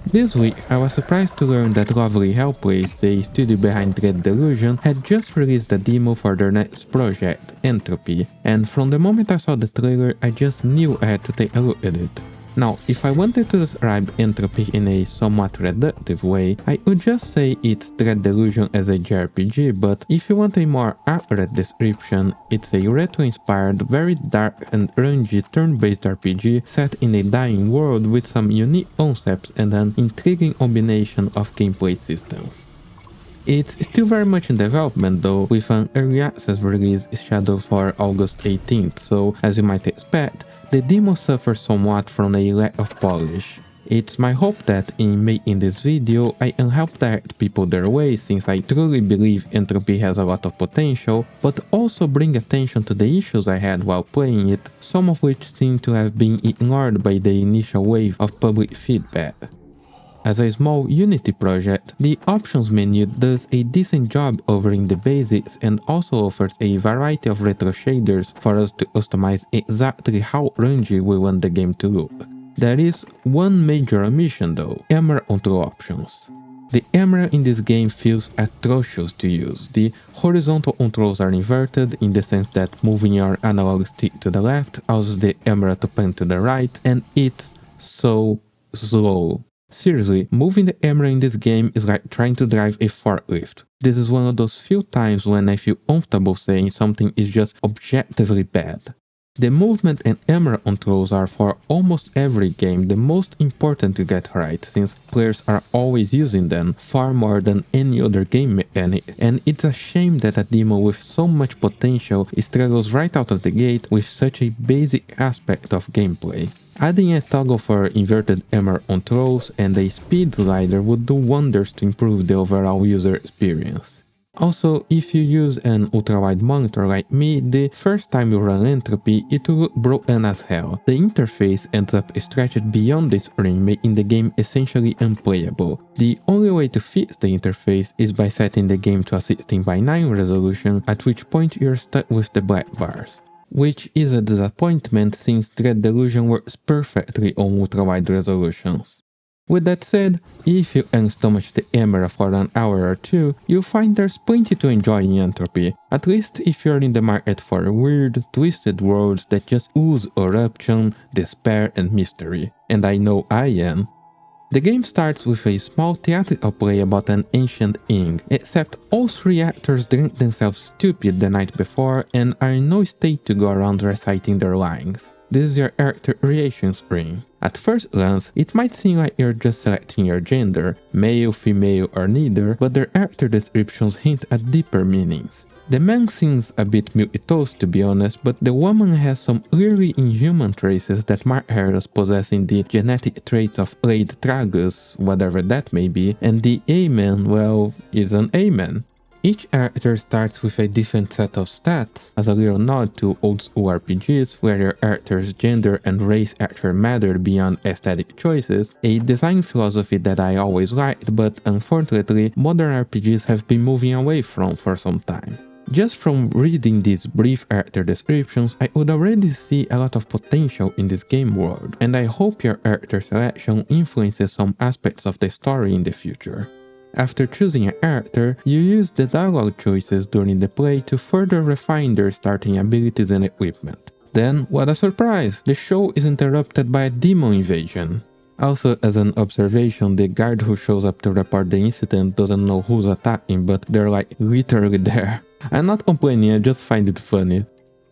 This week, I was surprised to learn that lovely Hellplace, the studio behind Dread Delusion, had just released a demo for their next project, Entropy, and from the moment I saw the trailer, I just knew I had to take a look at it. Now, if I wanted to describe Entropy in a somewhat reductive way, I would just say it's Dread Delusion as a JRPG, but if you want a more accurate description, it's a retro-inspired, very dark and grungy turn-based RPG set in a dying world with some unique concepts and an intriguing combination of gameplay systems. It's still very much in development though, with an early access release scheduled for August 18th, so as you might expect, the demo suffers somewhat from a lack of polish. It's my hope that in making this video, I can help direct people their way since I truly believe Entropy has a lot of potential, but also bring attention to the issues I had while playing it, some of which seem to have been ignored by the initial wave of public feedback. As a small Unity project, the options menu does a decent job covering the basics and also offers a variety of retro shaders for us to customize exactly how grungy we want the game to look. There is one major omission though, camera control options. The camera in this game feels atrocious to use. The horizontal controls are inverted in the sense that moving your analog stick to the left causes the camera to pan to the right, and it's so slow. Seriously, moving the camera in this game is like trying to drive a forklift. This is one of those few times when I feel comfortable saying something is just objectively bad. The movement and camera controls are for almost every game the most important to get right, since players are always using them far more than any other game mechanic, and it's a shame that a demo with so much potential struggles right out of the gate with such a basic aspect of gameplay. Adding a toggle for inverted camera controls and a speed slider would do wonders to improve the overall user experience. Also, if you use an ultrawide monitor like me, the first time you run Entropy, it will look broken as hell. The interface ends up stretched beyond the screen, making the game essentially unplayable. The only way to fix the interface is by setting the game to a 16:9 resolution, at which point you're stuck with the black bars. Which is a disappointment since Dread Delusion works perfectly on ultrawide resolutions. With that said, if you can stomach the camera for an hour or two, you'll find there's plenty to enjoy in Entropy, at least if you're in the market for weird, twisted worlds that just ooze corruption, despair and mystery, and I know I am. The game starts with a small theatrical play about an ancient king, except all three actors drink themselves stupid the night before and are in no state to go around reciting their lines. This is your character creation screen. At first glance, it might seem like you're just selecting your gender, male, female or neither, but their character descriptions hint at deeper meanings. The man seems a bit milquetoast to be honest, but the woman has some clearly inhuman traces that mark her as possessing the genetic traits of Lady Tragus, whatever that may be, and the A-man, well, is an A-man. Each character starts with a different set of stats, as a little nod to old school RPGs where your character's gender and race actually matter beyond aesthetic choices, a design philosophy that I always liked but unfortunately modern RPGs have been moving away from for some time. Just from reading these brief character descriptions, I would already see a lot of potential in this game world, and I hope your character selection influences some aspects of the story in the future. After choosing a character, you use the dialogue choices during the play to further refine their starting abilities and equipment. Then, what a surprise! The show is interrupted by a demon invasion. Also, as an observation, the guard who shows up to report the incident doesn't know who's attacking, but they're like literally there. I'm not complaining, I just find it funny.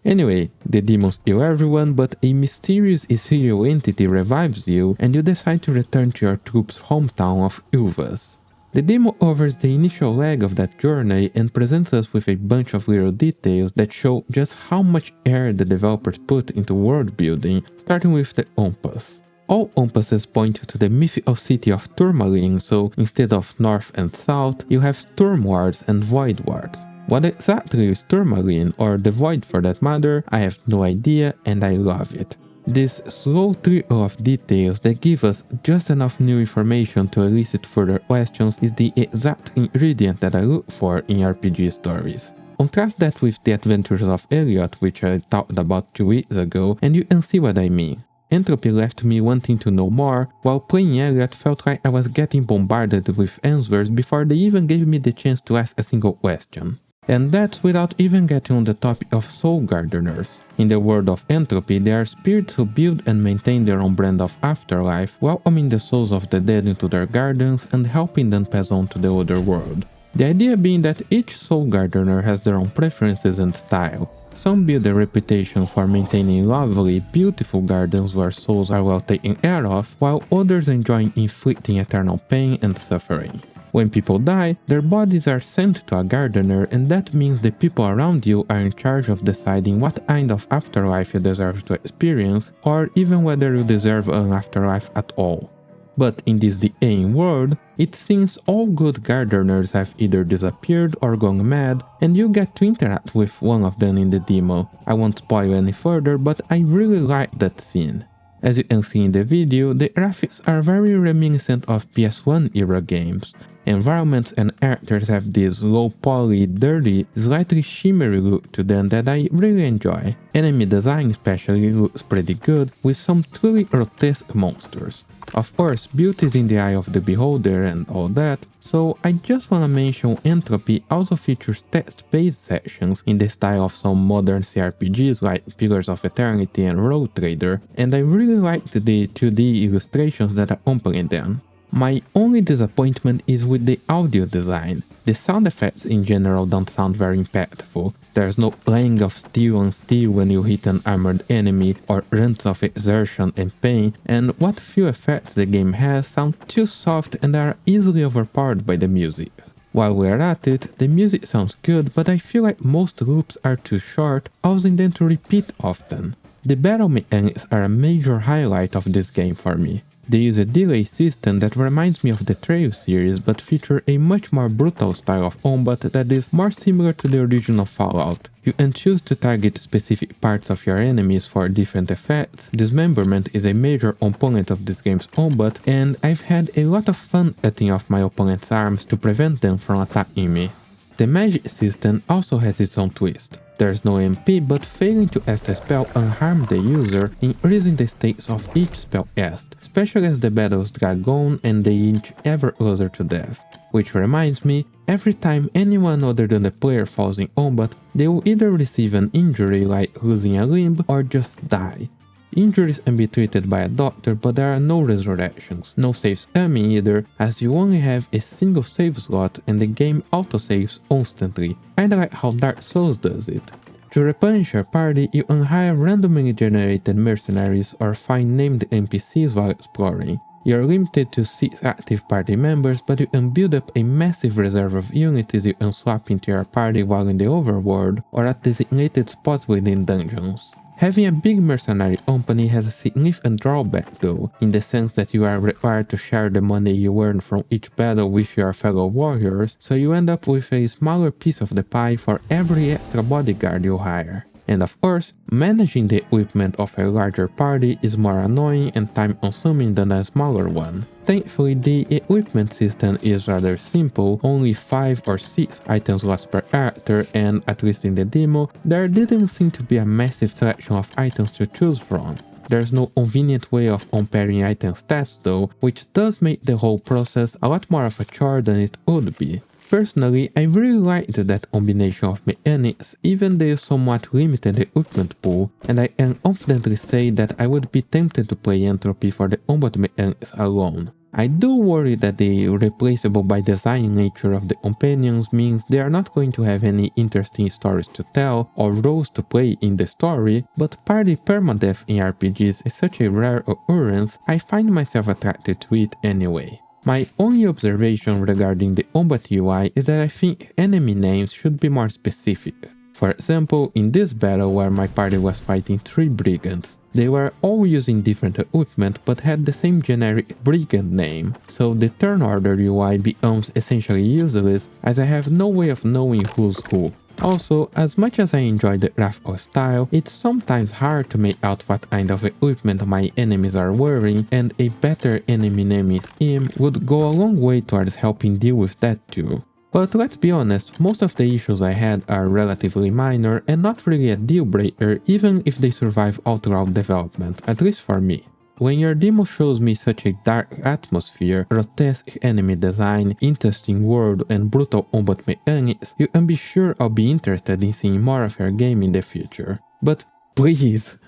Anyway, the demons kill everyone, but a mysterious ethereal entity revives you and you decide to return to your troops' hometown of Uvas. The demo covers the initial leg of that journey and presents us with a bunch of little details that show just how much care the developers put into world building, starting with the compass. All compasses point to the mythical city of Tourmaline, so instead of north and south, you have storm wards and void wards. What exactly is Tourmaline, or the void for that matter, I have no idea and I love it. This slow trickle of details that give us just enough new information to elicit further questions is the exact ingredient that I look for in RPG stories. Contrast that with the Adventures of Elliot, which I talked about 2 weeks ago, and you can see what I mean. Entropy left me wanting to know more, while playing Elliot felt like I was getting bombarded with answers before they even gave me the chance to ask a single question. And that's without even getting on the topic of soul gardeners. In the world of Entropy, they are spirits who build and maintain their own brand of afterlife, welcoming the souls of the dead into their gardens and helping them pass on to the other world. The idea being that each soul gardener has their own preferences and style. Some build a reputation for maintaining lovely, beautiful gardens where souls are well taken care of, while others enjoy inflicting eternal pain and suffering. When people die, their bodies are sent to a gardener, and that means the people around you are in charge of deciding what kind of afterlife you deserve to experience, or even whether you deserve an afterlife at all. But in this decaying world, it seems all good gardeners have either disappeared or gone mad, and you get to interact with one of them in the demo. I won't spoil any further, but I really like that scene. As you can see in the video, the graphics are very reminiscent of PS1 era games. Environments and actors have this low poly, dirty, slightly shimmery look to them that I really enjoy. Enemy design especially looks pretty good, with some truly grotesque monsters. Of course, beauty is in the eye of the beholder and all that, so I just wanna mention Entropy also features text-based sections in the style of some modern CRPGs like Pillars of Eternity and Road Trader, and I really liked the 2D illustrations that accompany them. My only disappointment is with the audio design. The sound effects in general don't sound very impactful. There's no clang of steel on steel when you hit an armored enemy or grunts of exertion and pain, and what few effects the game has sound too soft and are easily overpowered by the music. While we're at it, the music sounds good, but I feel like most loops are too short, causing them to repeat often. The battle mechanics are a major highlight of this game for me. They use a delay system that reminds me of the Trail series, but feature a much more brutal style of combat that is more similar to the original Fallout. You can choose to target specific parts of your enemies for different effects. Dismemberment is a major component of this game's combat, and I've had a lot of fun cutting off my opponent's arms to prevent them from attacking me. The magic system also has its own twist. There's no MP, but failing to cast a spell unharm the user, increasing the stakes of each spell cast, especially as the battles drag on and they inch ever closer to death. Which reminds me, every time anyone other than the player falls in combat, they will either receive an injury like losing a limb or just die. Injuries can be treated by a doctor, but there are no resurrections, no saves coming either, as you only have a single save slot and the game autosaves constantly, kinda like how Dark Souls does it. To replenish your party, you can hire randomly generated mercenaries or find named NPCs while exploring. You're limited to 6 active party members, but you can build up a massive reserve of units you can swap into your party while in the overworld or at designated spots within dungeons. Having a big mercenary company has a significant drawback though, in the sense that you are required to share the money you earn from each battle with your fellow warriors, so you end up with a smaller piece of the pie for every extra bodyguard you hire. And of course, managing the equipment of a larger party is more annoying and time-consuming than a smaller one. Thankfully, the equipment system is rather simple, only 5 or 6 items lost per character, and at least in the demo, there didn't seem to be a massive selection of items to choose from. There's no convenient way of comparing item stats though, which does make the whole process a lot more of a chore than it would be. Personally, I really liked that combination of mechanics, even the somewhat limited equipment pool, and I can confidently say that I would be tempted to play Entropy for the combat mechanics alone. I do worry that the replaceable by design nature of the companions means they are not going to have any interesting stories to tell or roles to play in the story, but party permadeath in RPGs is such a rare occurrence, I find myself attracted to it anyway. My only observation regarding the combat UI is that I think enemy names should be more specific. For example, in this battle where my party was fighting 3 brigands, they were all using different equipment but had the same generic brigand name, so the turn order UI becomes essentially useless as I have no way of knowing who's who. Also, as much as I enjoy the graphical style, it's sometimes hard to make out what kind of equipment my enemies are wearing, and a better enemy naming scheme would go a long way towards helping deal with that too. But let's be honest, most of the issues I had are relatively minor and not really a deal breaker even if they survive all throughout development, at least for me. When your demo shows me such a dark atmosphere, grotesque enemy design, interesting world and brutal combat mechanics, you can be sure I'll be interested in seeing more of your game in the future. But please,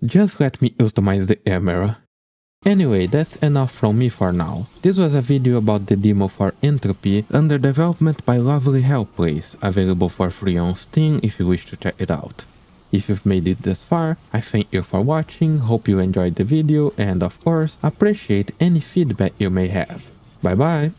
just let me customize the camera. Anyway, that's enough from me for now. This was a video about the demo for Entropy, under development by Lovely Hellplace, available for free on Steam if you wish to check it out. If you've made it this far, I thank you for watching, hope you enjoyed the video, and of course, appreciate any feedback you may have. Bye bye!